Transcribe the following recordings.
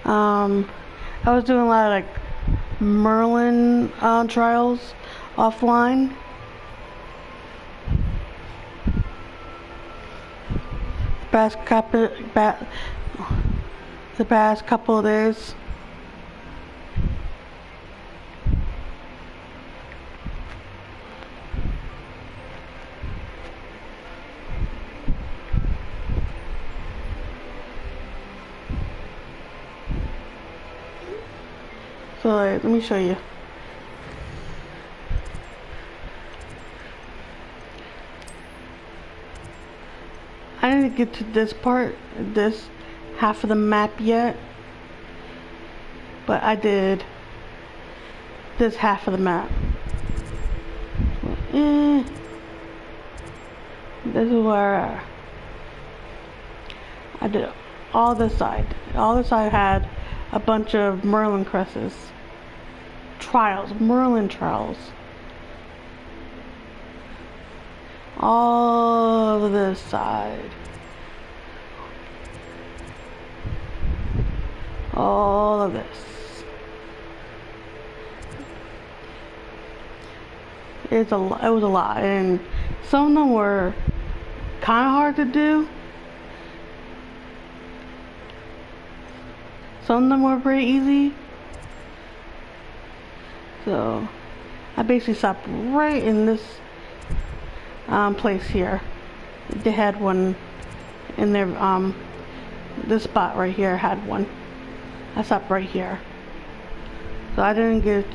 Um, I was doing a lot of like Merlin trials offline. Past couple, the past couple of days. So like, let me show you. I didn't get to this part, this half of the map yet, but I did this half of the map. This is where I did all this side. All this side had a bunch of Merlin cresses. Trials, Merlin trials. All of this side. All of this. It was a lot, and some of them were kind of hard to do. Some of them were pretty easy. So I basically stopped right in this place here. They had one in their this spot right here had one. I stopped right here. So I didn't get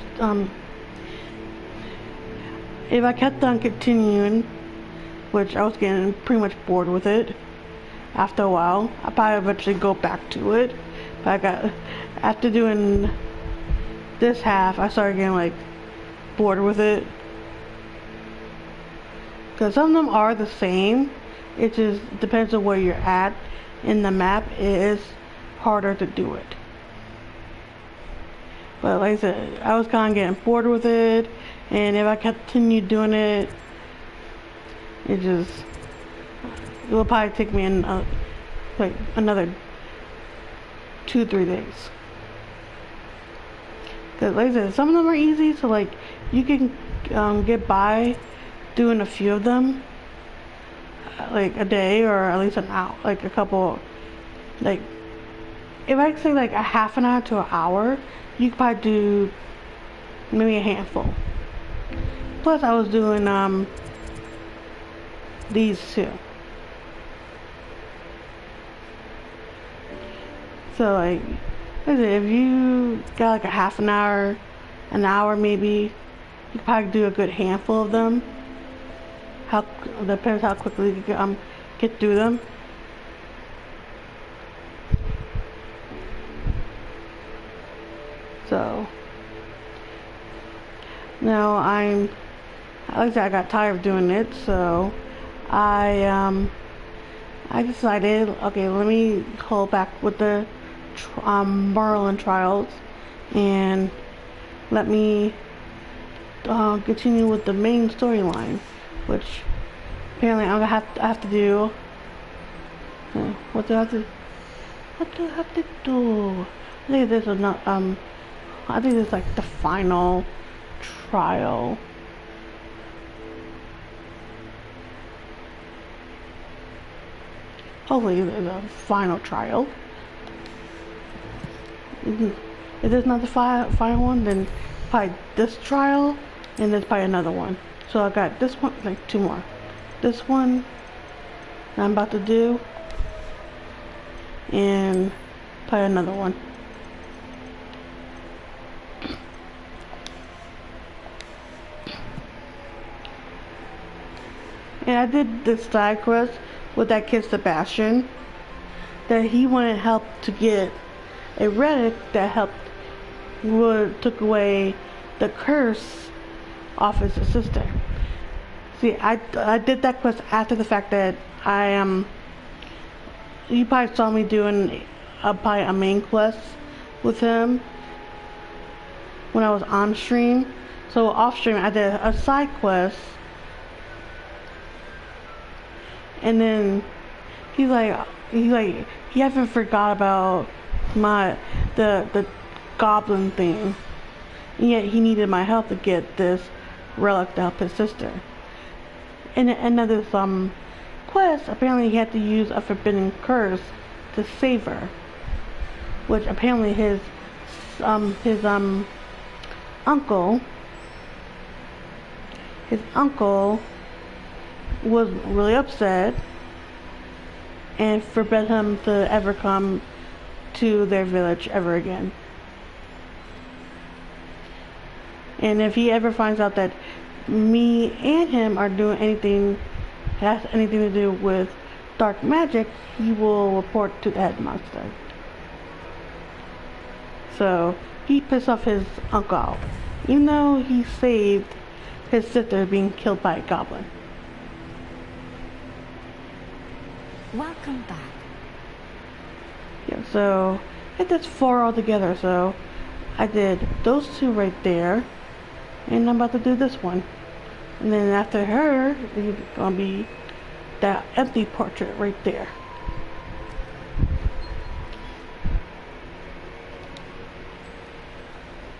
if I kept on continuing, which I was getting pretty much bored with it after a while, I probably eventually go back to it. But after doing this half, I started getting like bored with it. Because some of them are the same. It just depends on where you're at in the map. It is harder to do it. But like I said, I was kind of getting bored with it. And if I continued doing it, it will probably take me like another 2-3 days. Because like I said, some of them are easy, so like you can get by doing a few of them, like a day or at least an hour, like a couple, like if I say like a half an hour to an hour, you could probably do maybe a handful. Plus I was doing these two. So like if you got like a half an hour maybe, you could probably do a good handful of them. Depends how quickly you can get through them. So now like I said, I got tired of doing it, so I decided, okay, let me hold back with the Merlin trials and let me continue with the main storyline, which apparently I have to do. What do I have to do? I think this is not I think this is like the final trial. Hopefully there's a final trial. If there's not the final one, then probably this trial, and there's probably another one. So I got this one, like 2 more. This one that I'm about to do, and probably another one. And I did this side quest with that kid Sebastian, that he wanted help to get a relic that took away the curse off his sister. See, I did that quest after the fact that you probably saw me doing probably a main quest with him when I was on stream. So off stream I did a side quest, and then he hasn't forgot about the goblin thing. And yet he needed my help to get this relic to help his sister. In another quest, apparently he had to use a forbidden curse to save her, which apparently his uncle was really upset and forbid him to ever come to their village ever again. And if he ever finds out that me and him are doing anything has anything to do with dark magic, he will report to the headmaster. So he pissed off his uncle, even though he saved his sister being killed by a goblin. Welcome back. Yeah, so I did 4 altogether, so I did those 2 right there, and I'm about to do this one. And then after her, it's gonna be that empty portrait right there.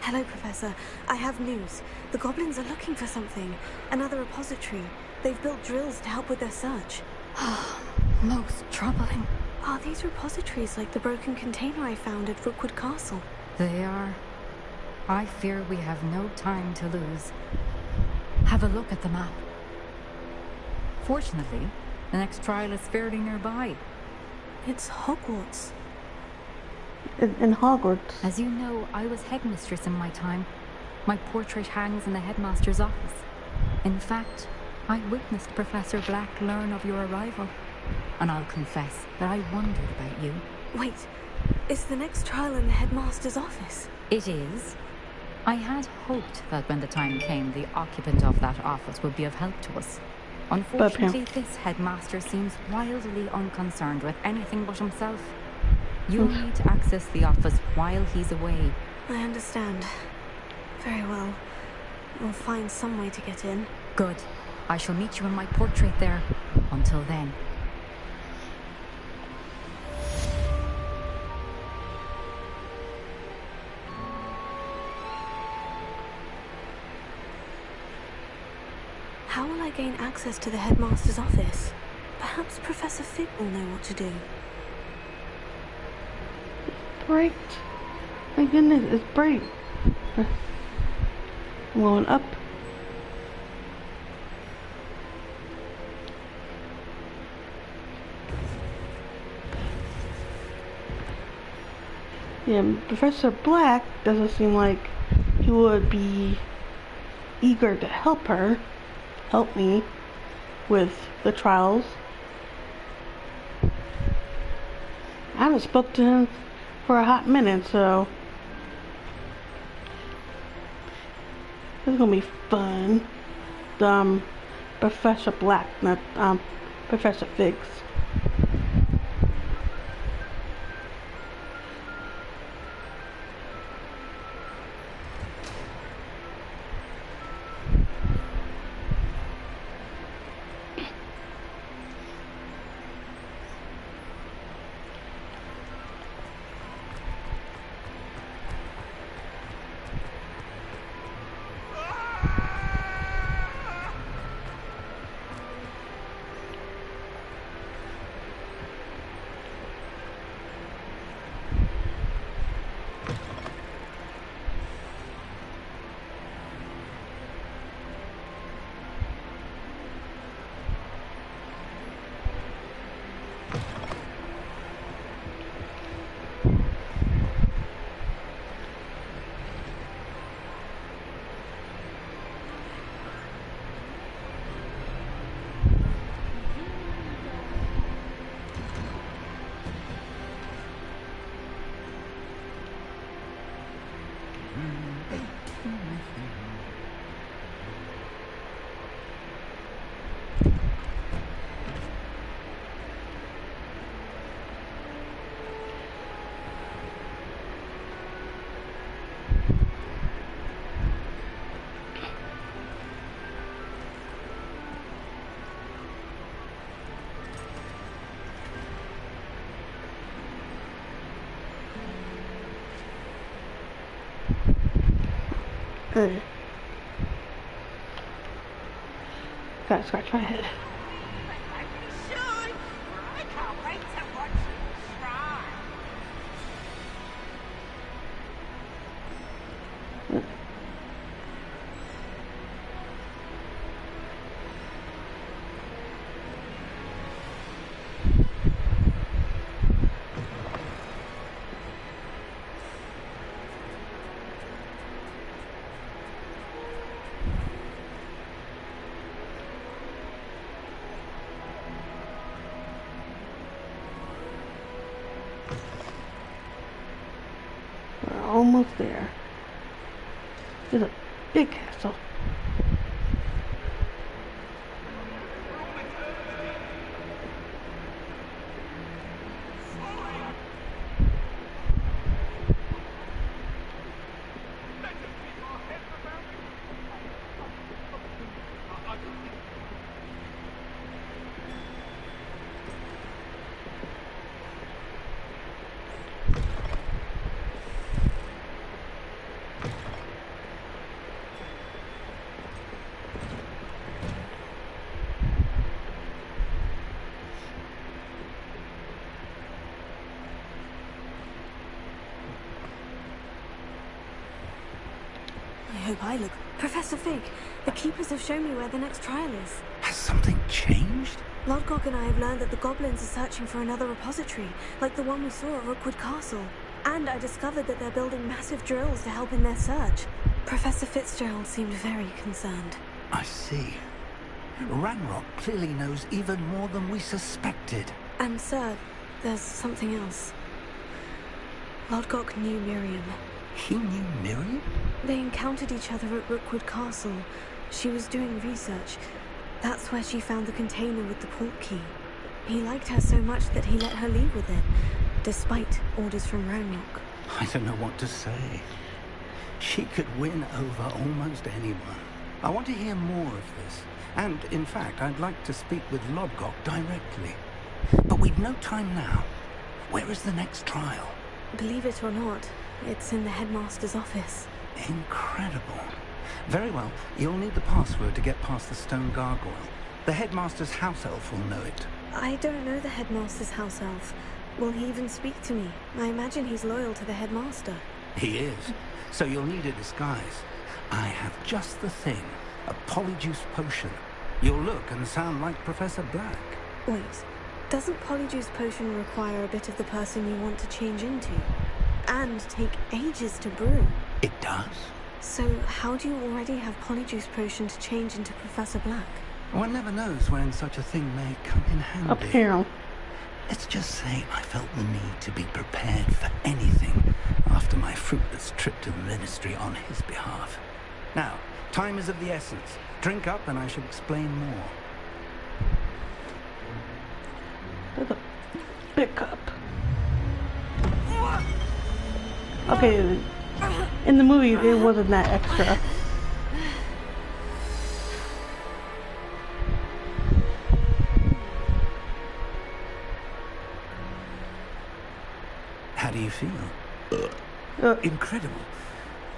Hello, Professor. I have news. The goblins are looking for something. Another repository. They've built drills to help with their search. Most troubling. Are these repositories like the broken container I found at Rookwood Castle? They are. I fear we have no time to lose. Have a look at the map. Fortunately, the next trial is fairly nearby. It's Hogwarts. In Hogwarts. As you know, I was headmistress in my time. My portrait hangs in the headmaster's office. In fact, I witnessed Professor Black learn of your arrival. And I'll confess that I wondered about you. Wait, is the next trial in the headmaster's office? It is. I had hoped that when the time came, the occupant of that office would be of help to us. Unfortunately, this headmaster seems wildly unconcerned with anything but himself. You'll need to access the office while he's away. I understand. Very well. We'll find some way to get in. Good. I shall meet you in my portrait there. Until then. How will I gain access to the headmaster's office? Perhaps Professor Fig will know what to do. Bright. My goodness, it's bright. Going up. Yeah, Professor Black doesn't seem like he would be eager to help me with the trials. I haven't spoke to him for a hot minute, so this is gonna be fun. Professor Black, not Professor Figs. Ugh. Gotta scratch my head. We're almost there. There's a big castle. I hope I look. Professor Fig, the keepers have shown me where the next trial is. Has something changed? Lodgok and I have learned that the goblins are searching for another repository, like the one we saw at Rookwood Castle. And I discovered that they're building massive drills to help in their search. Professor Fitzgerald seemed very concerned. I see. Ranrock clearly knows even more than we suspected. And sir, there's something else. Lodgok knew Miriam. He knew Miriam? They encountered each other at Rookwood Castle. She was doing research. That's where she found the container with the port key. He liked her so much that he let her leave with it, despite orders from Ranrock. I don't know what to say. She could win over almost anyone. I want to hear more of this. And, in fact, I'd like to speak with Lodgok directly. But we've no time now. Where is the next trial? Believe it or not, it's in the headmaster's office. Incredible. Very well, you'll need the password to get past the stone gargoyle. The headmaster's house elf will know it. I don't know the headmaster's house elf. Will he even speak to me? I imagine he's loyal to the headmaster. He is. So you'll need a disguise. I have just the thing. A polyjuice potion. You'll look and sound like Professor Black. Wait, doesn't polyjuice potion require a bit of the person you want to change into? And take ages to brew? It does. So how do you already have polyjuice potion to change into Professor Black? One never knows when such a thing may come in handy. Up here. Let's just say I felt the need to be prepared for anything after my fruitless trip to the ministry on his behalf. Now, time is of the essence. Drink up and I shall explain more. There's a big cup. Okay, in the movie it wasn't that extra. How do you feel? Incredible.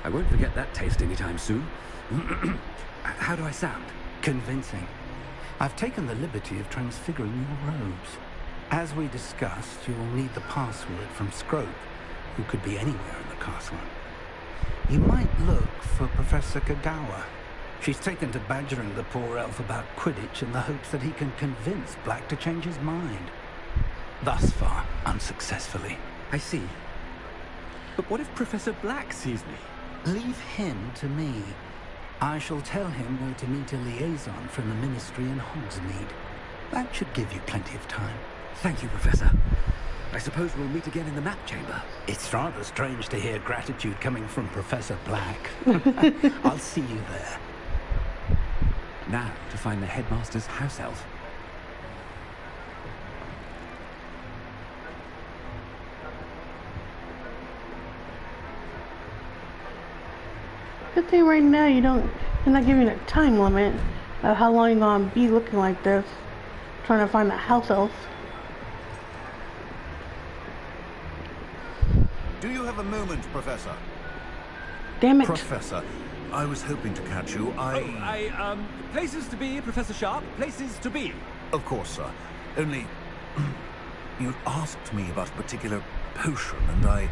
I won't forget that taste anytime soon. How do I sound? Convincing. I've taken the liberty of transfiguring your robes. As we discussed, you'll need the password from Scrope, who could be anywhere in the castle. You might look for Professor Kagawa. She's taken to badgering the poor elf about Quidditch in the hopes that he can convince Black to change his mind. Thus far, unsuccessfully. I see. But what if Professor Black sees me? Leave him to me. I shall tell him where to meet a liaison from the ministry in Hogsmeade. That should give you plenty of time. Thank you, Professor. I suppose we'll meet again in the map chamber. It's rather strange to hear gratitude coming from Professor Black. I'll see you there. Now to find the headmaster's house elf. Good thing right now you're not giving a time limit of how long you're gonna be looking like this, trying to find a house elf. Do you have a moment, Professor? Damn it. Professor, I was hoping to catch you. Places to be, Professor Sharp. Places to be. Of course, sir. Only... you asked me about a particular potion, and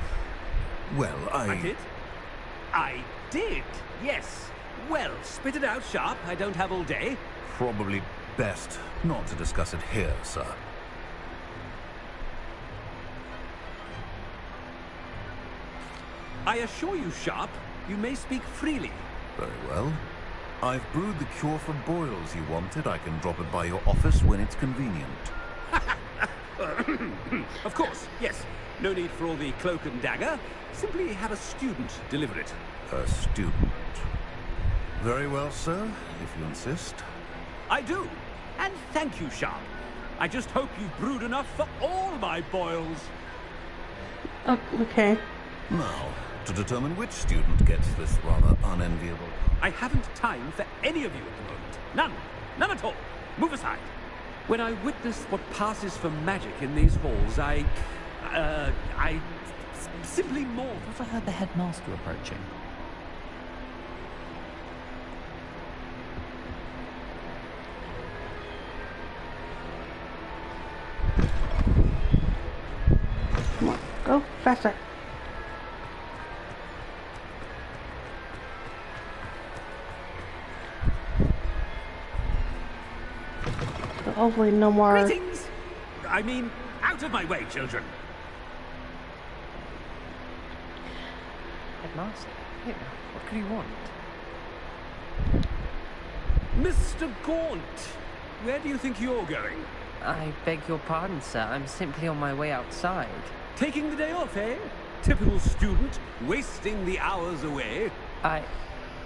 well, I did? I did, yes. Well, spit it out, Sharp. I don't have all day. Probably best not to discuss it here, sir. I assure you, Sharp, you may speak freely. Very well. I've brewed the cure for boils you wanted. I can drop it by your office when it's convenient. Of course, yes. No need for all the cloak and dagger. Simply have a student deliver it. A student. Very well, sir, if you insist. I do. And thank you, Sharp. I just hope you've brewed enough for all my boils. Oh, okay. Now, to determine which student gets this rather unenviable... I haven't time for any of you at the moment. None. None at all. Move aside. When I witness what passes for magic in these halls, I simply more. I thought I heard the headmaster approaching. Come on, go faster. So hopefully no more. Greetings! I mean, out of my way, children. Headmaster? Here, what could he want? Mr. Gaunt, where do you think you're going? I beg your pardon, sir. I'm simply on my way outside. Taking the day off, eh? Typical student, wasting the hours away. I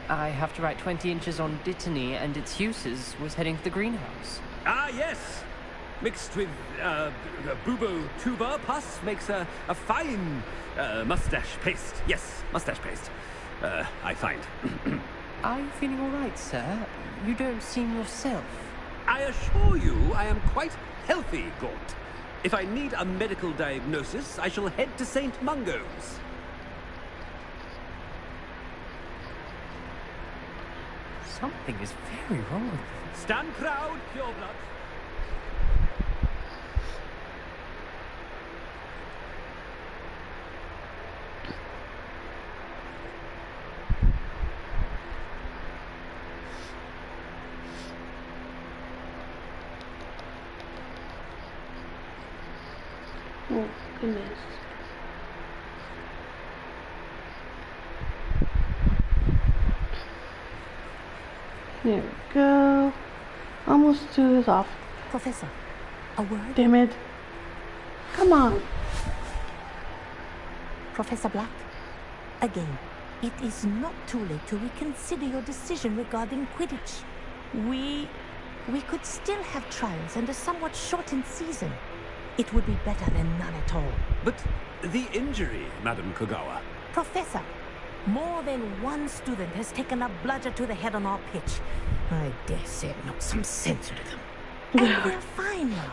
have to write 20 inches on Dittany and its uses. Was heading to the greenhouse. Ah, yes. Mixed with bubo tuber pus makes a fine mustache paste. Yes, mustache paste. I find. Are you feeling all right, sir? You don't seem yourself. I assure you I am quite healthy, Gaunt. If I need a medical diagnosis, I shall head to St. Mungo's. Something is very wrong with you. Stand proud, pureblood. Oh, goodness. There we go. Almost 2 is off. Professor, a word? Damn it. Come on. Professor Black, again, it is not too late to reconsider your decision regarding Quidditch. We could still have trials and a somewhat shortened season. It would be better than none at all. But the injury, Madam Kogawa. Professor, more than one student has taken a bludger to the head on our pitch. I dare say it knocked some sense into them. And they're fine now.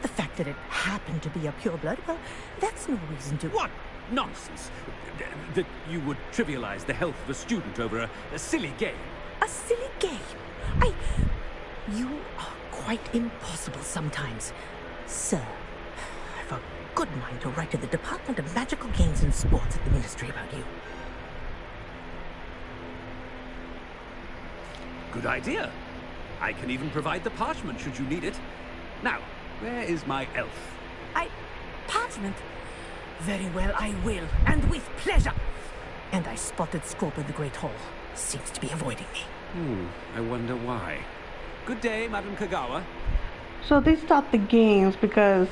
The fact that it happened to be a pureblood, well, that's no reason to... What nonsense! That you would trivialize the health of a student over a silly game. A silly game? You are quite impossible sometimes. Sir, I've a good mind to write to the Department of Magical Games and Sports at the Ministry about you. Good idea. I can even provide the parchment should you need it. Now, where is my elf? Parchment? Very well, I will, and with pleasure. And I spotted Scrope in the Great Hall. Seems to be avoiding me. I wonder why. Good day, Madam Kogawa. So they stopped the games because...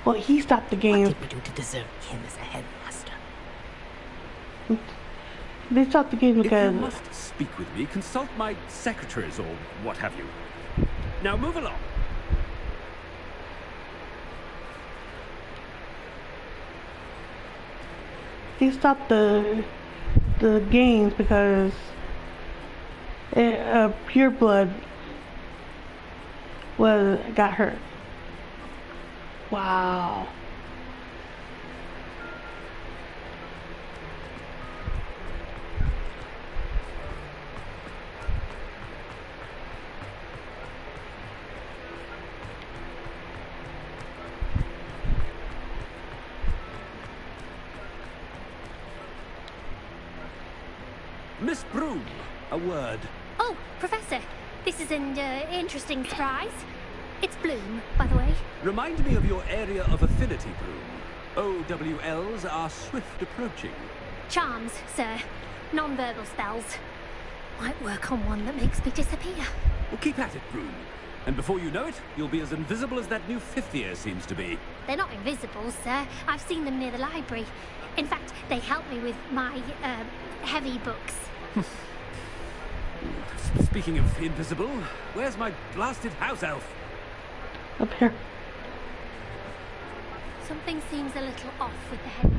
Well, he stopped the games. What did we do to deserve him as a headmaster? They stopped the games If because... you must speak with me, consult my secretaries or what have you. Now move along. They stopped the games because pureblood got hurt. Wow. Miss Broom, a word. Oh, Professor, this is an interesting surprise. It's Bloom, by the way. Remind me of your area of affinity, Broom. OWLs are swift approaching. Charms, sir. Non-verbal spells. Might work on one that makes me disappear. Well, keep at it, Broom. And before you know it, you'll be as invisible as that new fifth year seems to be. They're not invisible, sir. I've seen them near the library. In fact, they help me with my, heavy books. Speaking of invisible, where's my blasted house elf? Up here. Something seems a little off with the head.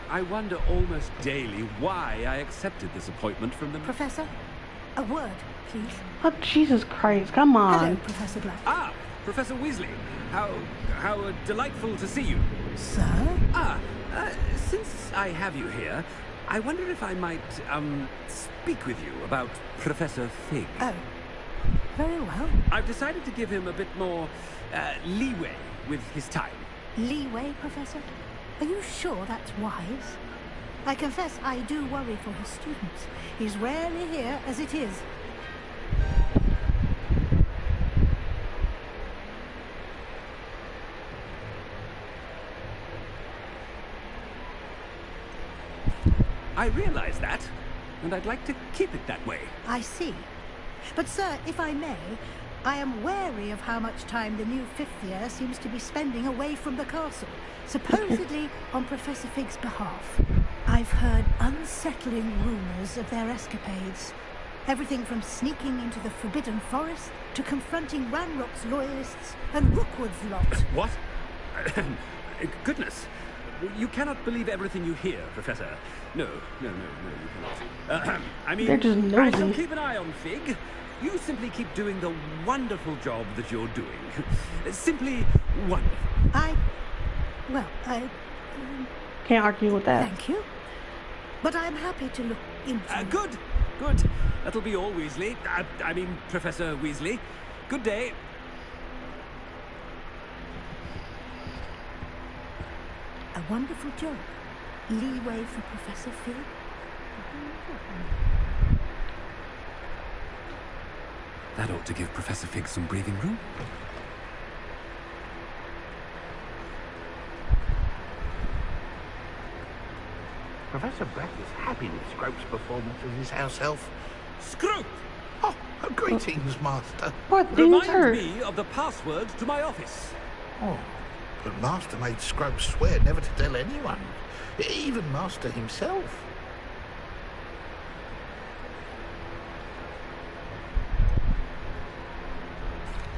I wonder almost daily why I accepted this appointment from the... Professor, a word, please. Oh, Jesus Christ, come on. Hello, Professor Black. Ah, Professor Weasley. How delightful to see you. Sir? Since I have you here, I wonder if I might, speak with you about Professor Fig. Oh, very well. I've decided to give him a bit more, leeway with his time. Leeway, Professor? Are you sure that's wise? I confess I do worry for his students. He's rarely here as it is. I realize that, and I'd like to keep it that way. I see. But, sir, if I may, I am wary of how much time the new fifth year seems to be spending away from the castle, supposedly on Professor Fig's behalf. I've heard unsettling rumors of their escapades. Everything from sneaking into the Forbidden Forest to confronting Ranrock's loyalists and Rookwood's lot. What? Goodness. You cannot believe everything you hear, Professor. No, you cannot. I mean, They're just I shall nosy. keep an eye on Fig. You simply keep doing the wonderful job that you're doing. Simply wonderful. I Can't argue with that. thank you. But I'm happy to look into... Good. That'll be all, Weasley. I mean, Professor Weasley. Good day. A wonderful job. Leeway for Professor Fig. That ought to give Professor Fig some breathing room. Professor Black is happy with Scrope's performance as his house elf. Scrope! Oh, greetings, Master. What things Remind hurt? me of the password to my office. Oh, but Master made Scrope swear never to tell anyone, even Master himself.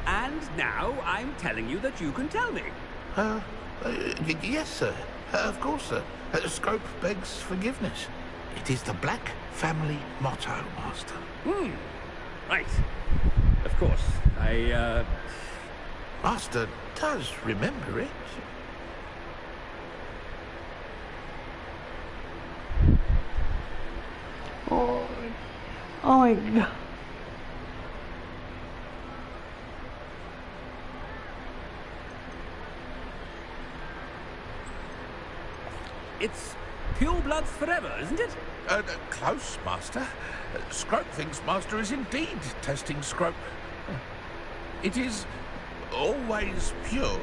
And now I'm telling you that you can tell me. Yes, sir. Of course, sir. Scrope begs forgiveness. It is the Black family motto, Master. Right. Of course. Master does remember it. Oh my God. It's pure bloods forever, isn't it? Close, Master. Scrope thinks Master is indeed testing Scrope. It is always pure.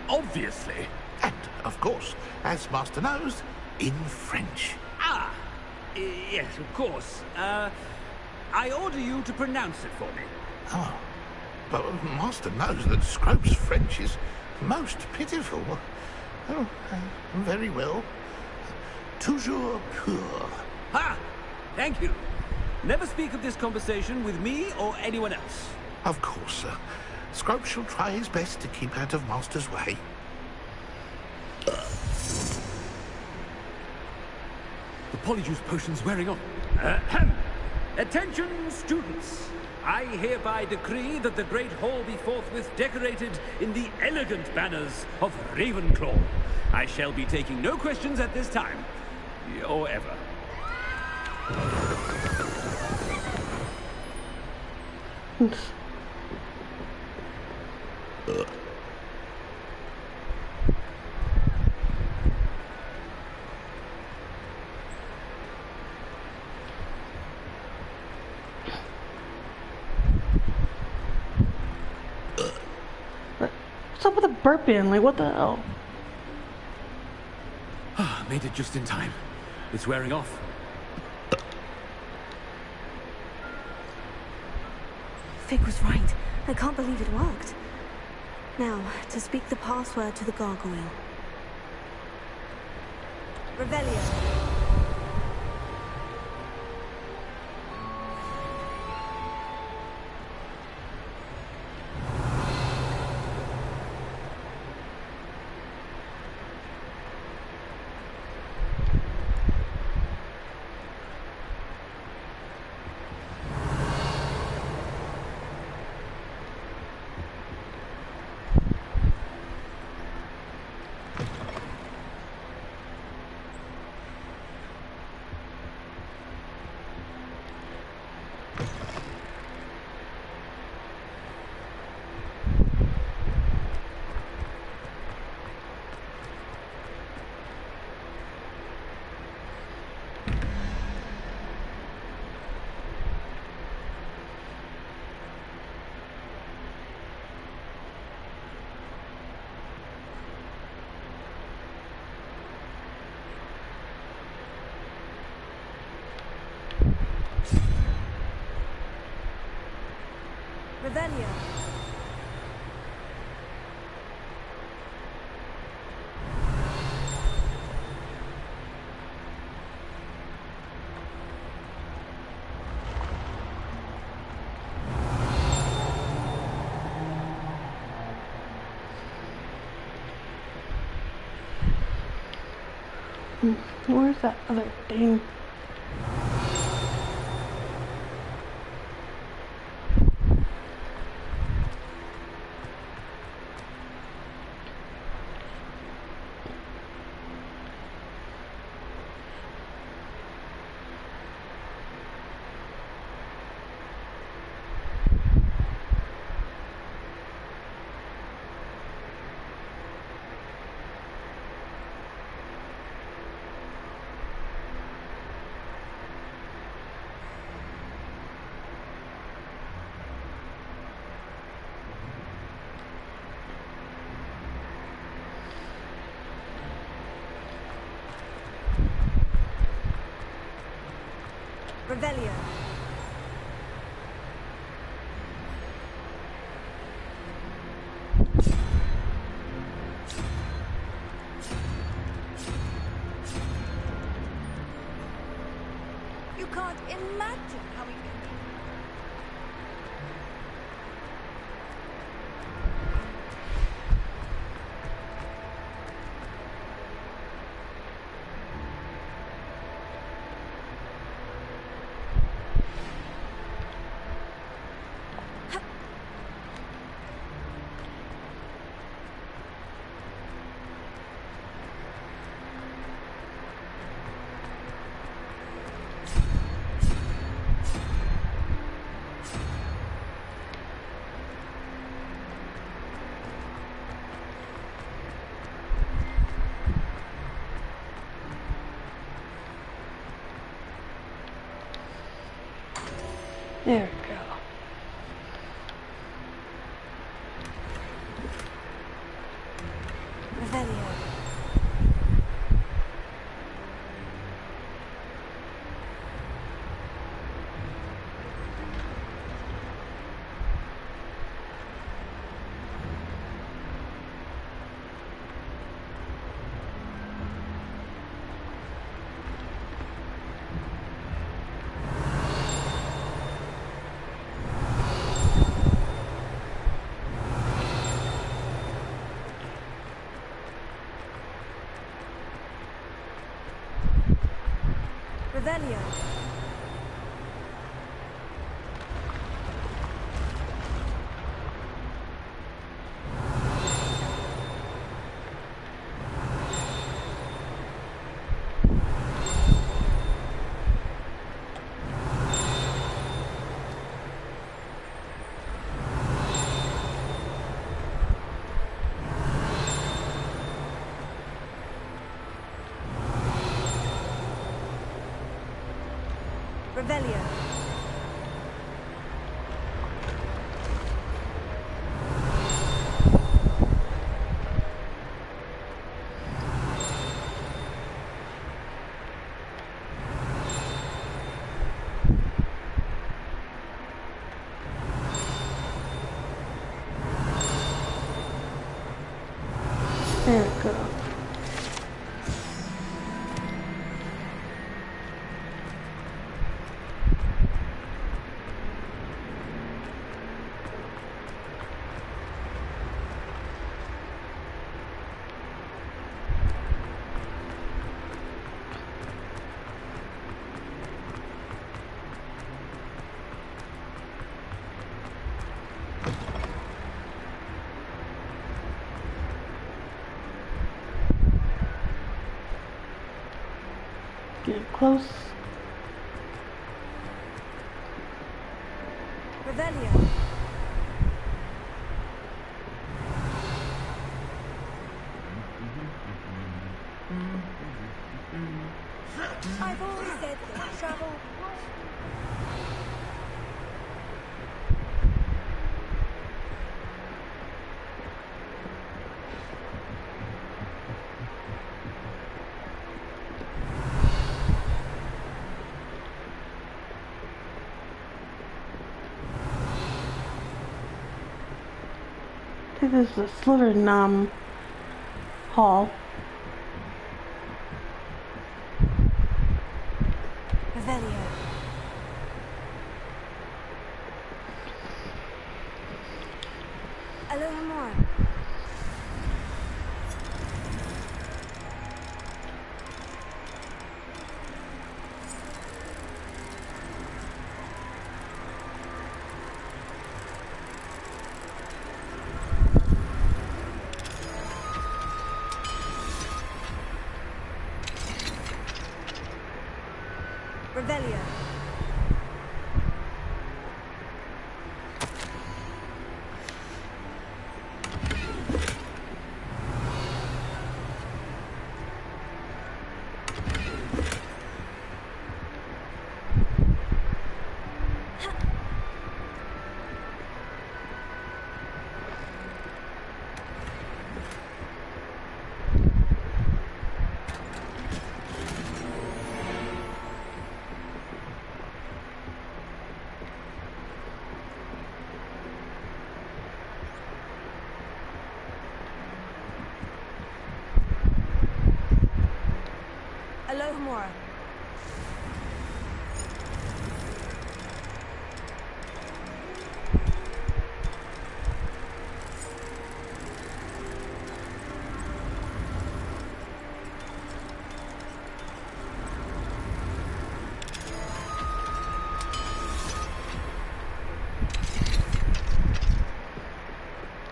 Obviously. And, of course, as Master knows, in French. Ah! Yes, of course. I order you to pronounce it for me. Oh, but Master knows that Scrope's French is most pitiful. Oh, very well. Toujours pur. Ha! Thank you. Never speak of this conversation with me or anyone else. Of course, sir. Scrope shall try his best to keep out of Master's way. The polyjuice potion's wearing off. Attention, students! I hereby decree that the Great Hall be forthwith decorated in the elegant banners of Ravenclaw. I shall be taking no questions at this time. Or ever. What's up with the burping? Like, what the hell? Made it just in time. It's wearing off. Fig was right. I can't believe it worked. Now, to speak the password to the gargoyle. Revelio. Revelio. Where's that other thing? Revelio. You can't imagine how we can... There we go. Revelio. Revelio. Revelio. There we go. Get close. Revelio. I've always said that travel. I think this is a Slytherin hall. Revelio. Alohomora. Revelio. Alohomora.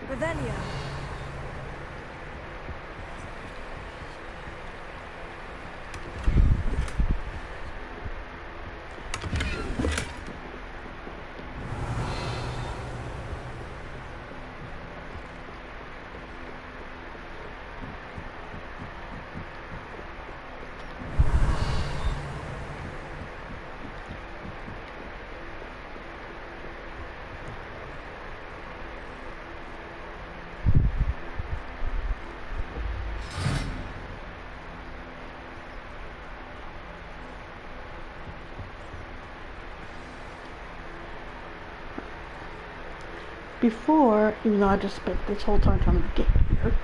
Revelio. Before, even though I just spent this whole time trying to get here.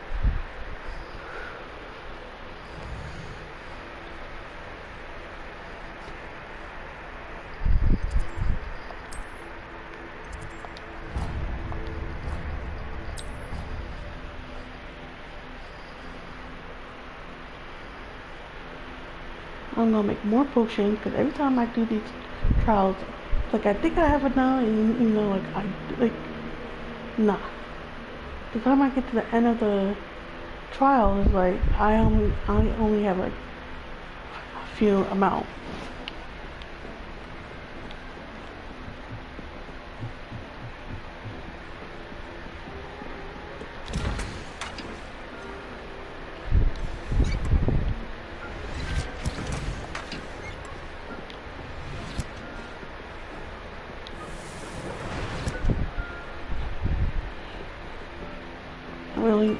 I'm gonna make more potions because every time I do these trials, like I think I have it now, and you know, nah. The time I get to the end of the trial is like I only have like a few amount. really.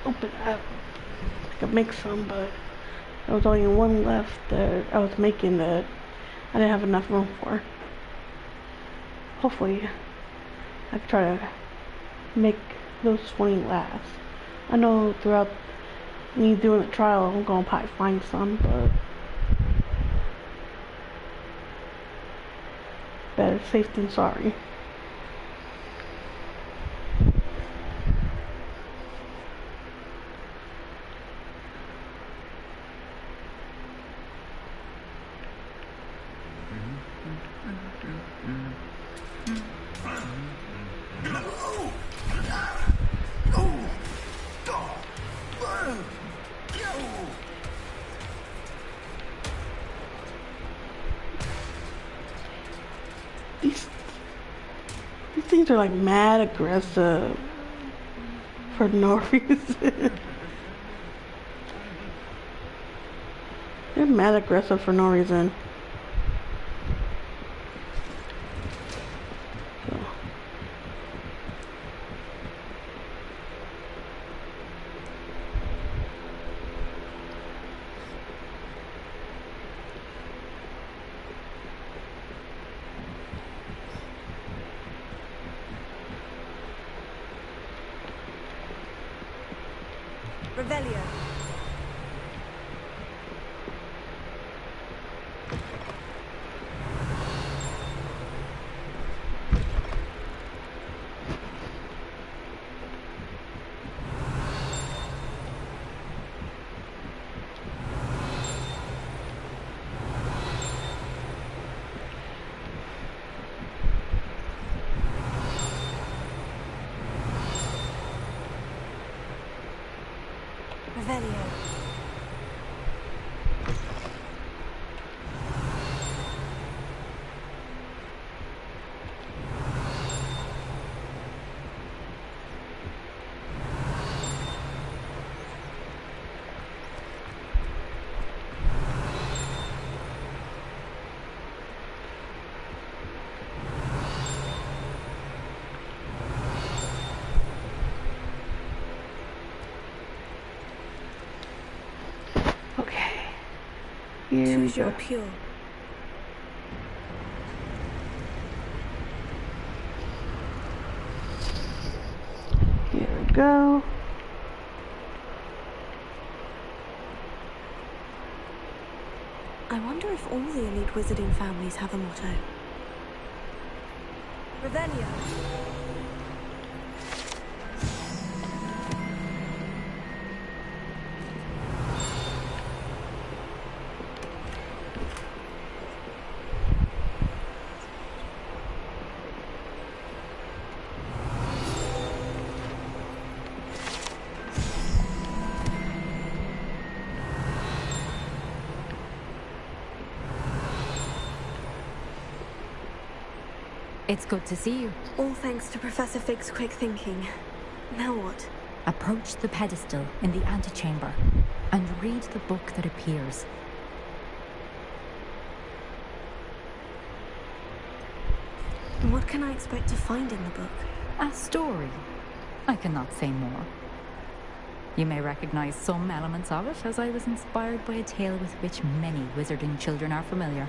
Open up. I could make some, but there was only one left that I was making that I didn't have enough room for. Hopefully, I can try to make those 20 last. I know throughout me doing the trial, I'm gonna probably find some, but better safe than sorry. These things are like mad aggressive for no reason. They're mad aggressive for no reason. Revelio. Revelio. Choose your pure. Here we go. I wonder if all the elite wizarding families have a motto. Revelio. It's good to see you. All thanks to Professor Fig's quick thinking. Now what? Approach the pedestal in the antechamber and read the book that appears. What can I expect to find in the book? A story. I cannot say more. You may recognize some elements of it, as I was inspired by a tale with which many wizarding children are familiar.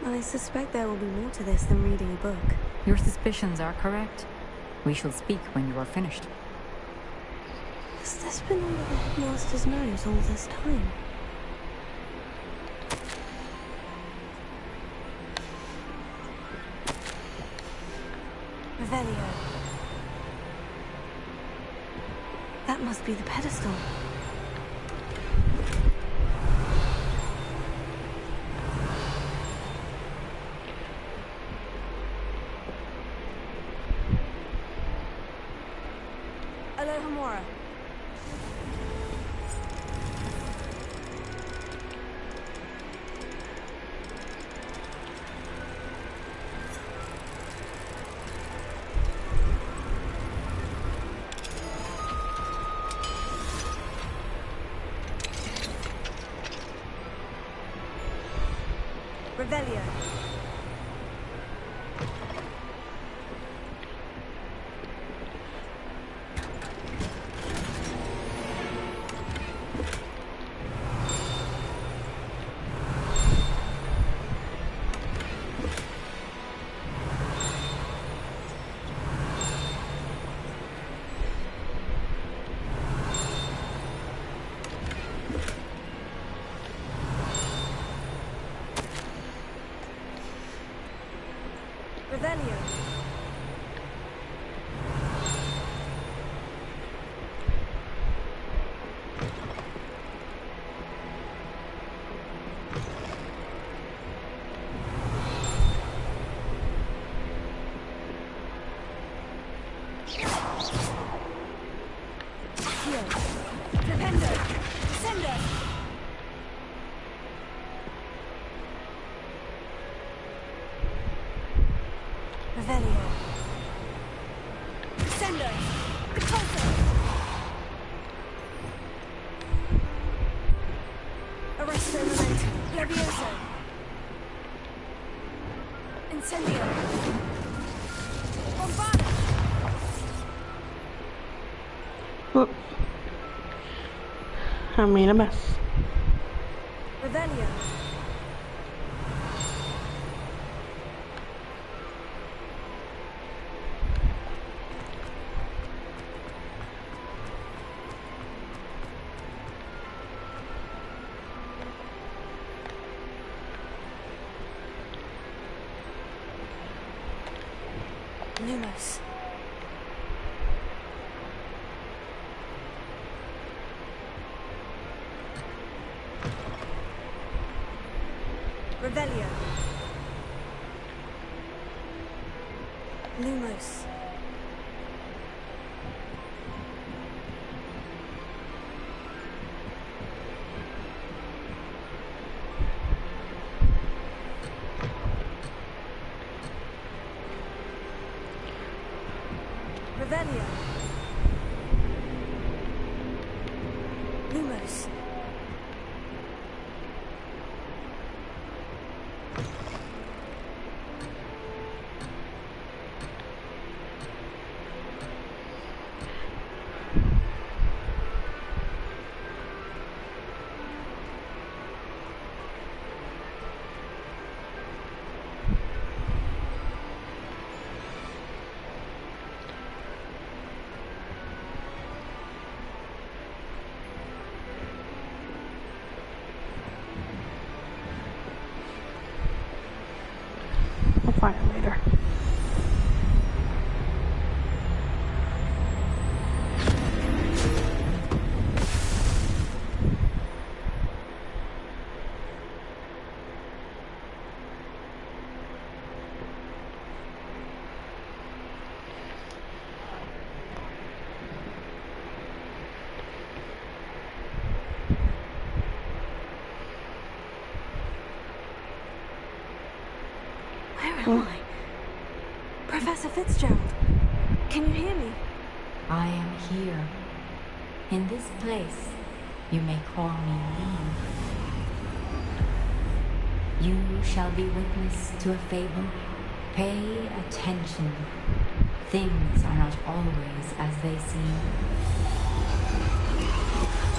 I suspect there will be more to this than reading a book. Your suspicions are correct. We shall speak when you are finished. Has this been under the Master's nose all this time? Revelio. That must be the pedestal. Alohomora. Revelio. Revelio. Defender! Descender! Revelio. Descender! Repulsor! Arresto Momentum. Levioso. Incendio. Bombard! Whoop. I made a mess. Revelio. Lumos. Revelio. Lumos. Revelio. Lumos. I'll find it later. Where am I? Professor Fitzgerald, can you hear me? I am here. In this place, you may call me Eve. You shall be witness to a fable. Pay attention. Things are not always as they seem.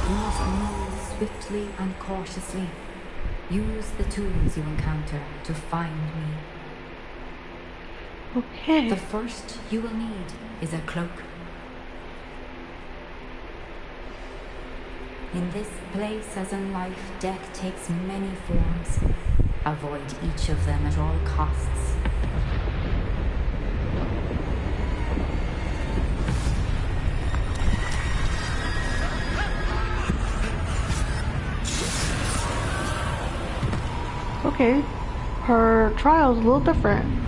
You must move swiftly and cautiously. Use the tools you encounter to find me. Okay. The first you will need is a cloak. In this place, as in life, death takes many forms. Avoid each of them at all costs. Okay. Her trial's a little different.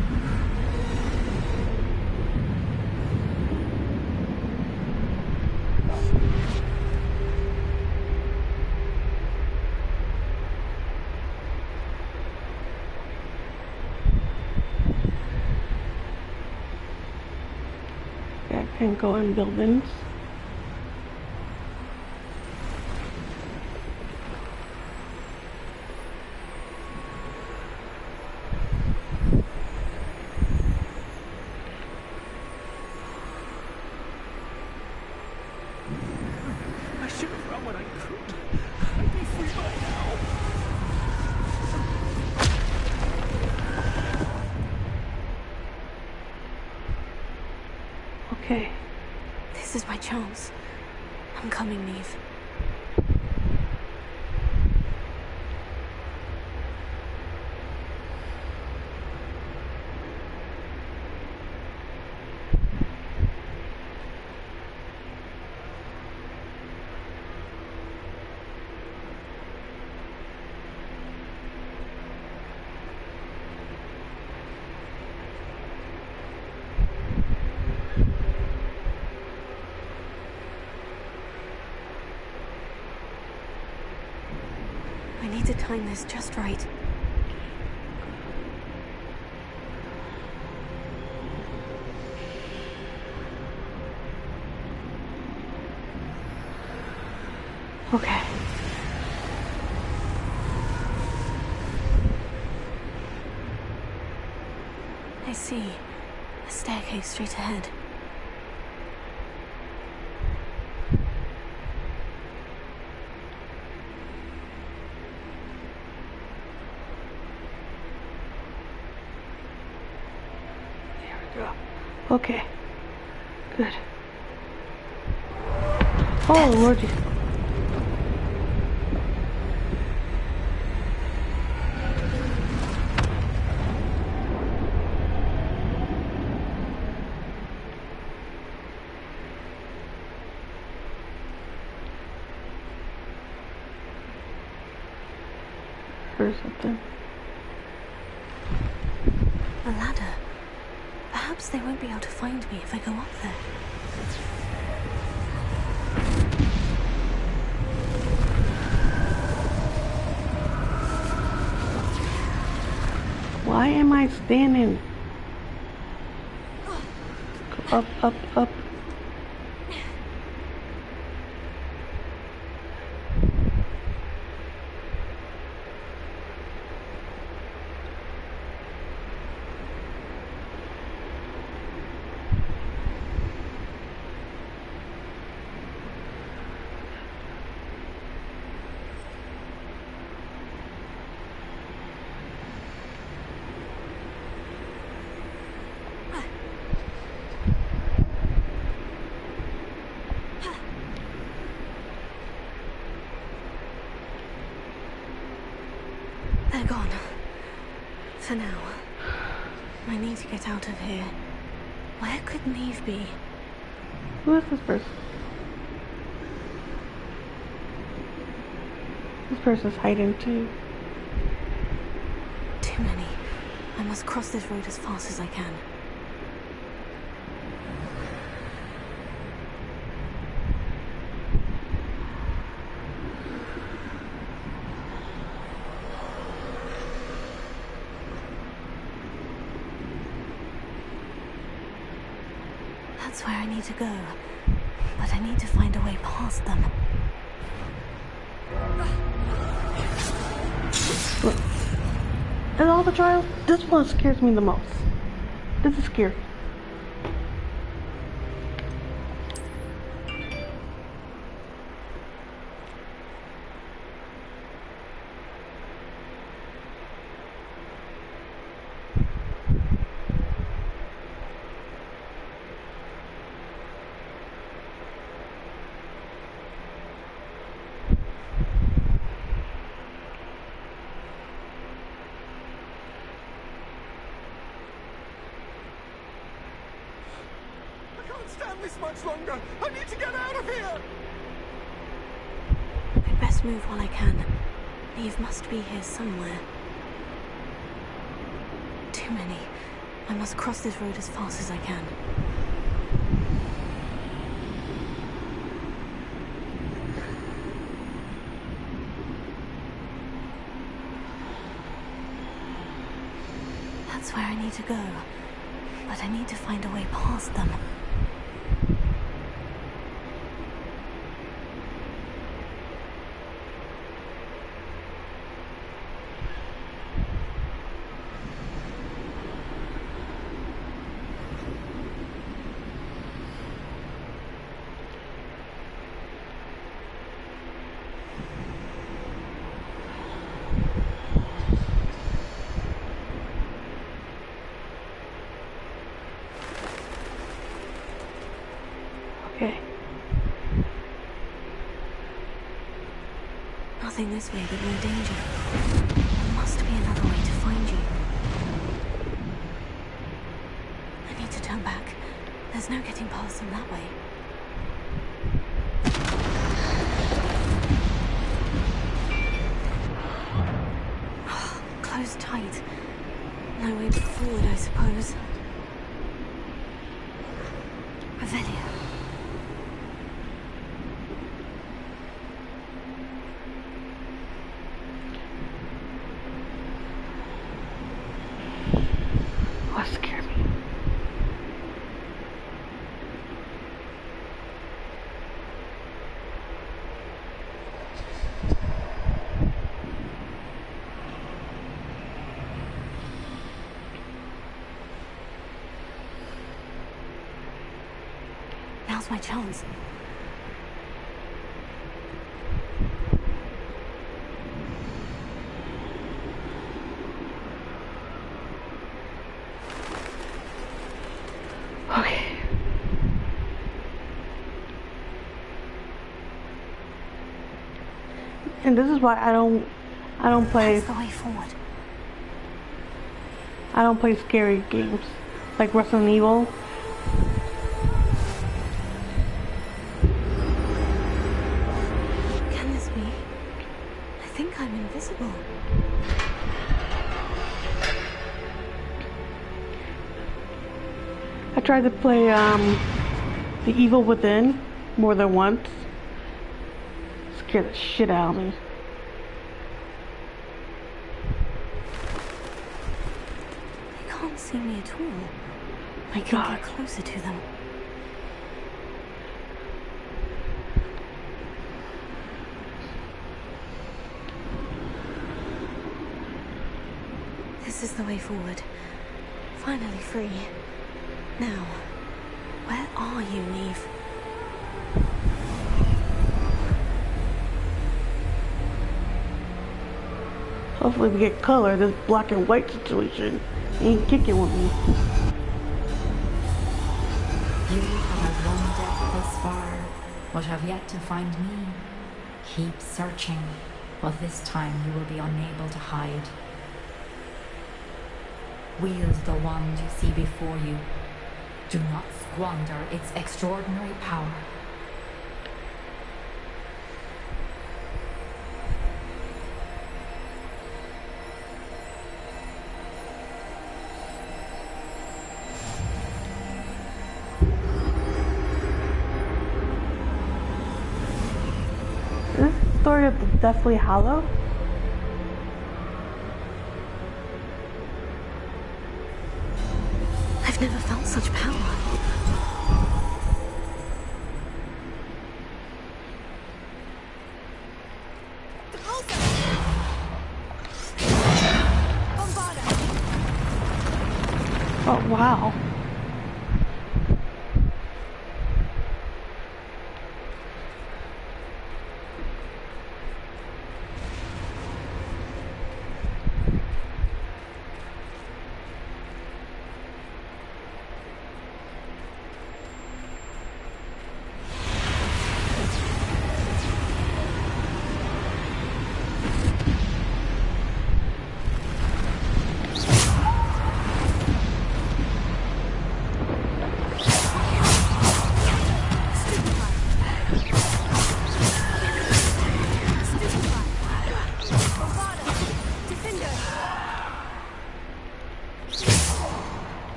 Okay, I can go in buildings. I should have run when I could. I'd be free by now. Okay. This is my chance. I'm coming, Neve. I need to time this just right. Okay. I see. A staircase straight ahead. There we go. Okay. Good. Oh, Lordy. Or something. A ladder. Perhaps they won't be able to find me if I go up there. Why am I standing? Go up, up, up. They're gone. For now. I need to get out of here. Where could Neve be? Who is this person? This person's hiding too. Too many. I must cross this road as fast as I can. That's where I need to go. But I need to find a way past them. And all the trials, this one scares me the most. This is scary. Stand this much longer. I need to get out of here. I'd best move while I can. Neve must be here somewhere. Too many. I must cross this road as fast as I can. That's where I need to go. But I need to find a way past them. Okay. Nothing this way, but no danger. There must be another way to find you. I need to turn back. There's no getting past them that way. Closed tight. No way but forward, I suppose. Revelia. What scared me? Now's my chance. Okay. And this is why I don't play. That's the way forward. I don't play scary games like Resident Evil. Can this be? I think I'm invisible. I tried to play The Evil Within more than once. Scared the shit out of me. They can't see me at all. I can God. get closer to them. This is the way forward. Finally free. Now, where are you, Neve? Hopefully we get color. This black and white situation ain't kicking with me. You have had one death thus far, but have yet to find me. Keep searching, but this time you will be unable to hide. Wield the wand you see before you. Do not squander its extraordinary power. Is this the story of the Deathly Hallow? I've never felt such power. Oh wow.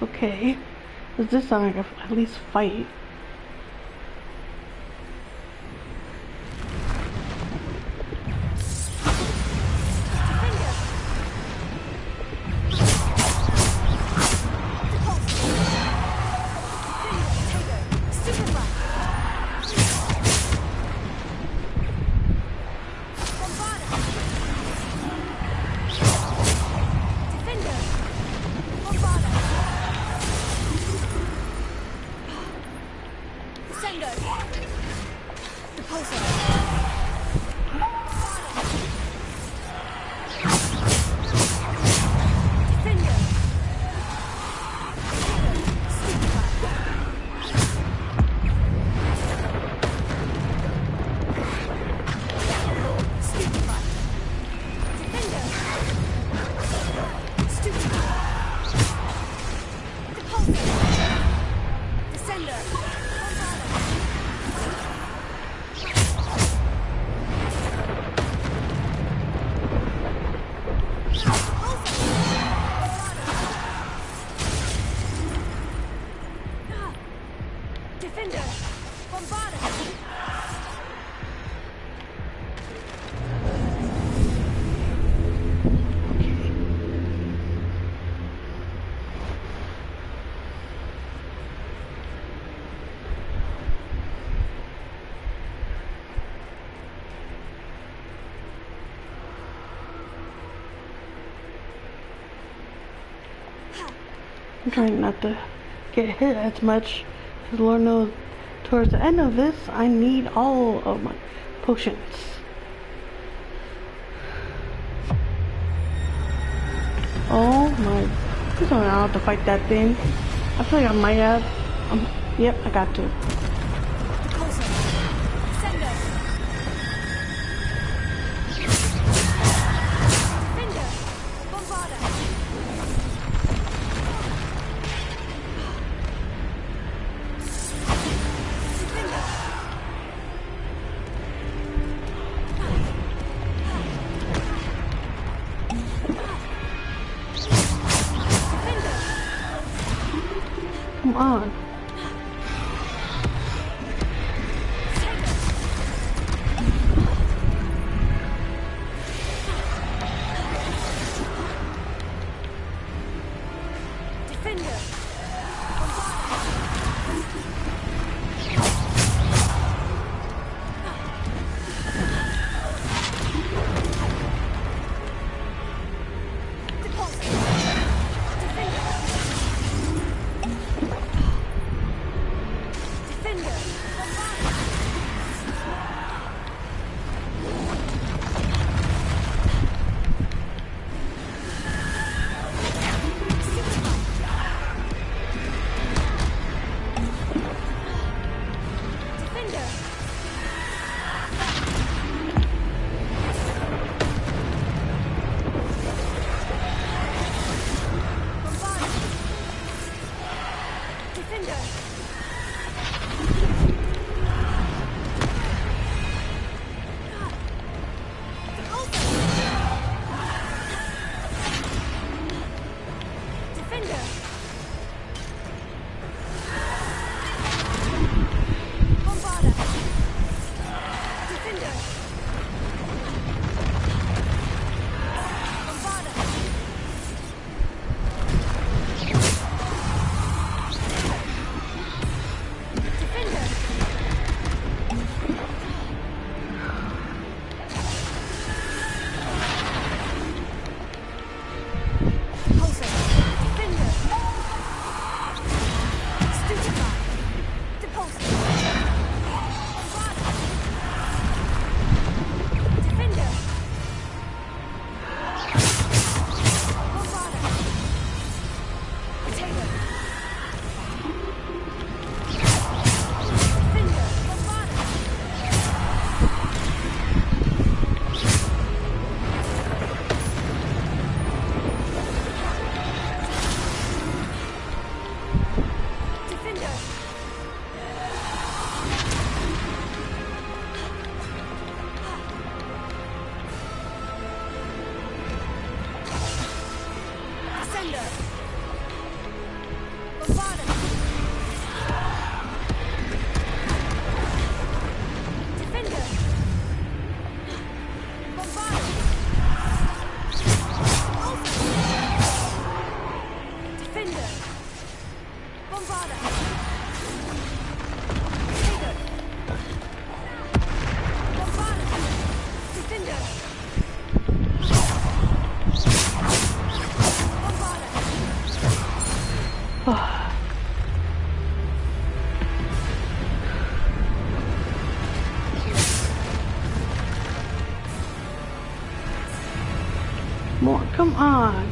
Okay. Does this sound like at least fight? Descender. Repulsor. Defender. Defender! Bombarded! I'm trying not to get hit as much, because Lord knows towards the end of this I need all of my potions. Oh my, please don't have to fight that thing. I feel like I might have. Yep, I got to. Come on. more. Come on.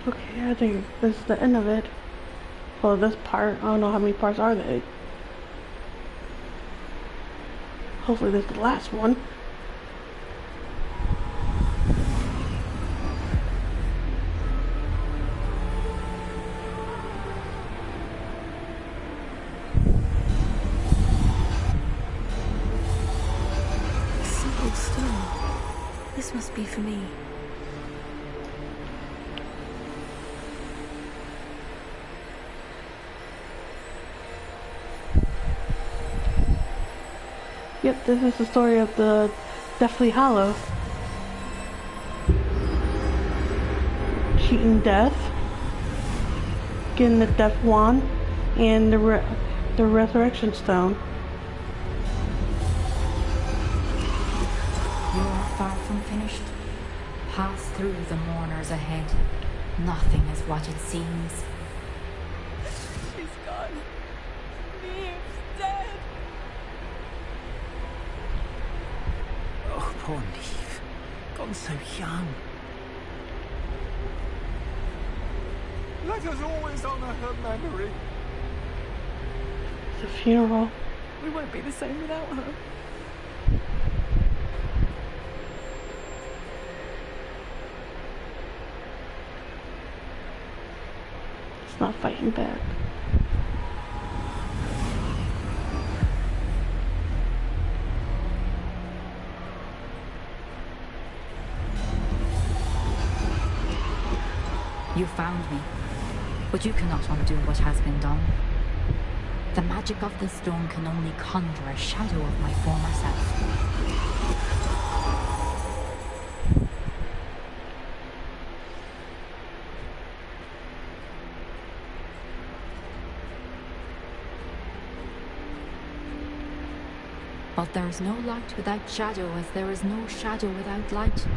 Okay, I think this is the end of it. Well, this part, I don't know how many parts are they. Hopefully this is the last one. Simple stone. This must be for me. Yep, this is the story of the Deathly Hallow. Cheating death, getting the Death Wand, and the Resurrection Stone. You're far from finished. Pass through the mourners ahead. Nothing is what it seems. She's gone. Neve's dead. Oh, poor Neve. Gone so young. Let us always honor her memory. It's a funeral. We won't be the same without her. It's not fighting back. You found me, but you cannot undo what has been done. The magic of the stone can only conjure a shadow of my former self. But there is no light without shadow, as there is no shadow without light.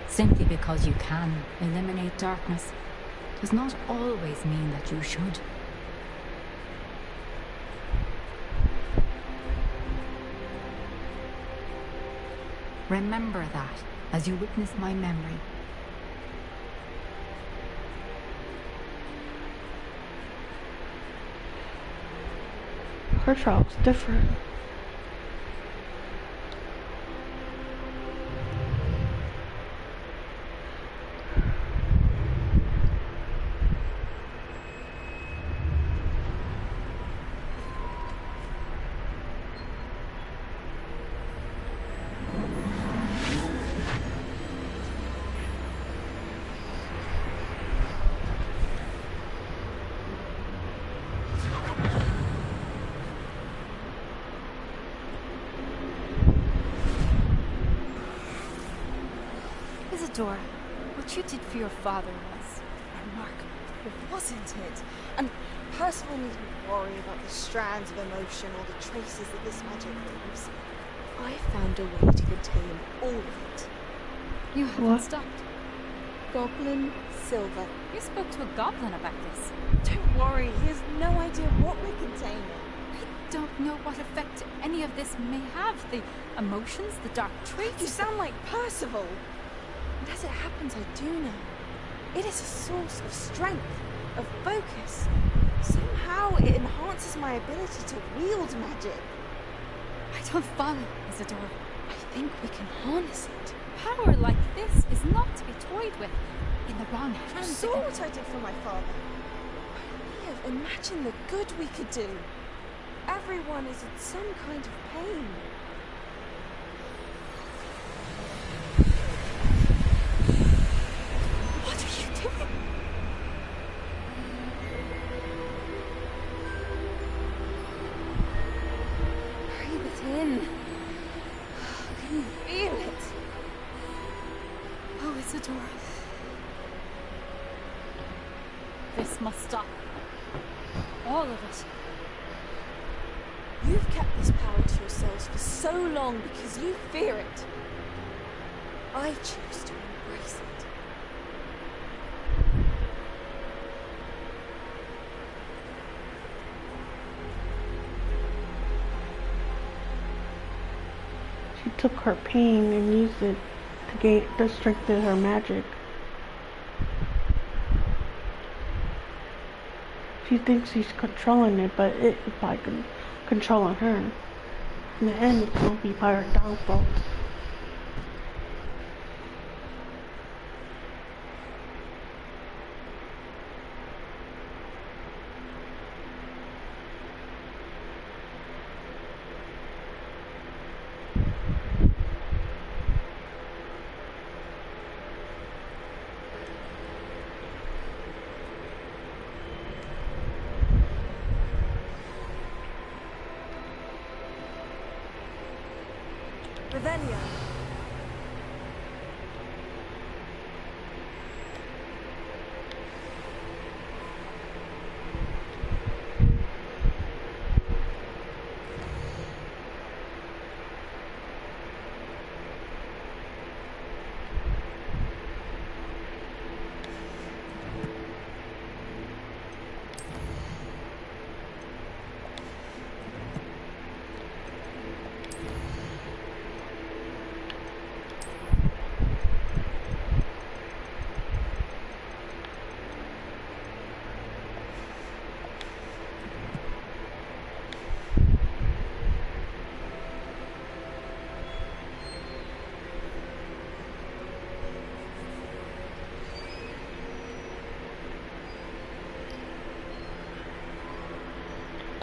Simply because you can eliminate darkness does not always mean that you should. Remember that as you witness my memory. Her trial's different. Isadora, what you did for your father was remarkable, wasn't it? And Percival needn't worry about the strands of emotion or the traces that this magic leaves. I found a way to contain all of it. You haven't stopped. Goblin Silver. You spoke to a goblin about this. Don't worry, he has no idea what we're containing. I don't know what effect any of this may have. The emotions, the dark traits. You sound like Percival. And as it happens, I do know. It is a source of strength, of focus. Somehow it enhances my ability to wield magic. I don't follow, Isadora. I think we can harness it. Power like this is not to be toyed with. In the wrong You hands. saw what I did for my father. Liv, imagine the good we could do. Everyone is in some kind of pain. What are you doing? Breathe it in. Can you feel it? Oh, Isadora. This must stop. All of it. You've kept this power to yourselves for so long because you fear it. I choose to embrace it. She took her pain and used it to strengthen her magic. She thinks she's controlling it, but it's by controlling her. In the end, it's going to be by her downfall. Revelio.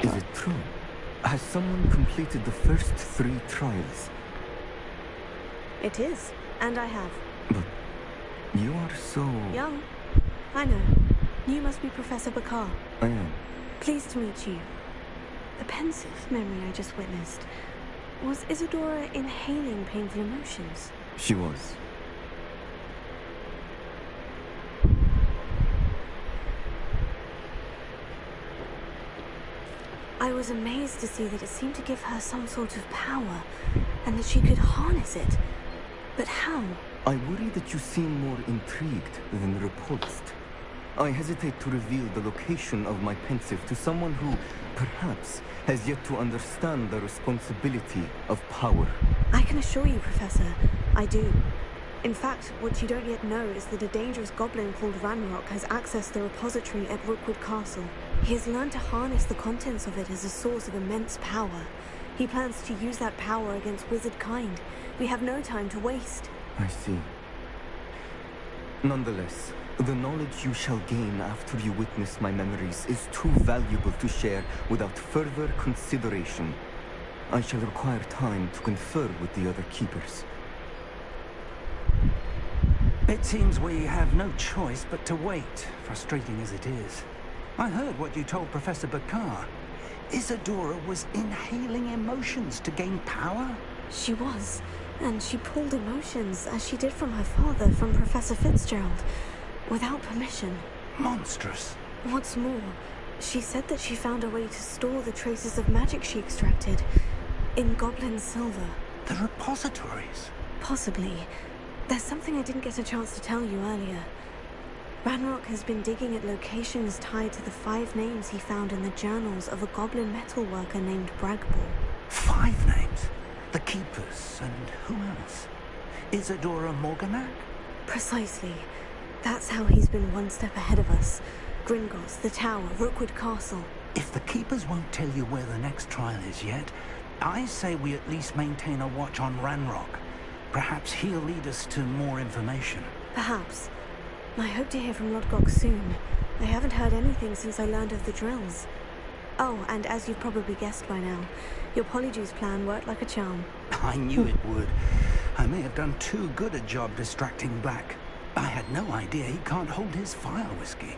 Is it true? Has someone completed the first 3 trials? It is, and I have. But you are so... Young. I know. You must be Professor Bakar. I am. Pleased to meet you. The pensive memory I just witnessed. Was Isadora inhaling painful emotions? She was. I was amazed to see that it seemed to give her some sort of power, and that she could harness it. But how? I worry that you seem more intrigued than repulsed. I hesitate to reveal the location of my pensive to someone who, perhaps, has yet to understand the responsibility of power. I can assure you, Professor, I do. In fact, what you don't yet know is that a dangerous goblin called Ranrock has accessed the repository at Rookwood Castle. He has learned to harness the contents of it as a source of immense power. He plans to use that power against wizard kind. We have no time to waste. I see. Nonetheless, the knowledge you shall gain after you witness my memories is too valuable to share without further consideration. I shall require time to confer with the other keepers. It seems we have no choice but to wait, frustrating as it is. I heard what you told Professor Bakar. Isadora was inhaling emotions to gain power? She was. And she pulled emotions, as she did from her father, from Professor Fitzgerald, without permission. Monstrous. What's more, she said that she found a way to store the traces of magic she extracted in goblin silver. The repositories. Possibly. There's something I didn't get a chance to tell you earlier. Ranrock has been digging at locations tied to the 5 names he found in the journals of a goblin metalworker named Bragball. 5 names? The Keepers, and who else? Isadora Morganac? Precisely. That's how he's been one step ahead of us. Gringotts, the Tower, Rookwood Castle. If the Keepers won't tell you where the next trial is yet, I say we at least maintain a watch on Ranrock. Perhaps he'll lead us to more information. Perhaps. I hope to hear from Lodgok soon. I haven't heard anything since I learned of the drills. Oh, and as you've probably guessed by now, your Polyjuice plan worked like a charm. I knew it would. I may have done too good a job distracting Black. I had no idea he can't hold his fire whiskey.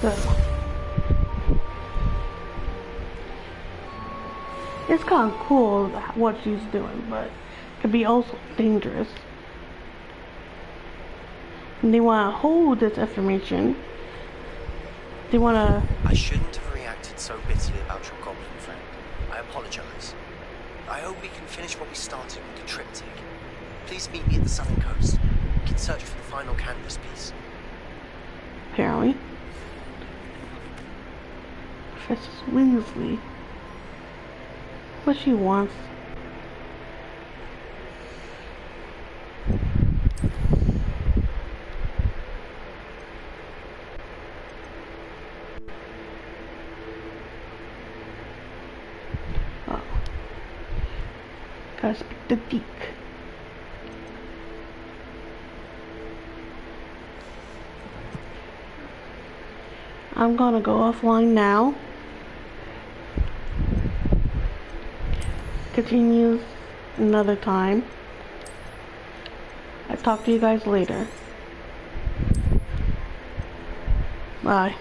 So, it's kind of cool what she's doing, but it could be also dangerous. And they want to hold this information. They want to... I shouldn't have reacted so bitterly about your goblin friend. I apologize. I hope we can finish what we started with the triptych. Please meet me at the southern coast. We can search for the final canvas piece. Apparently. Professor Winsley. What she wants. Oh. Gotta speak to Deke. I'm gonna go offline now. Continues another time. I'll talk to you guys later. Bye.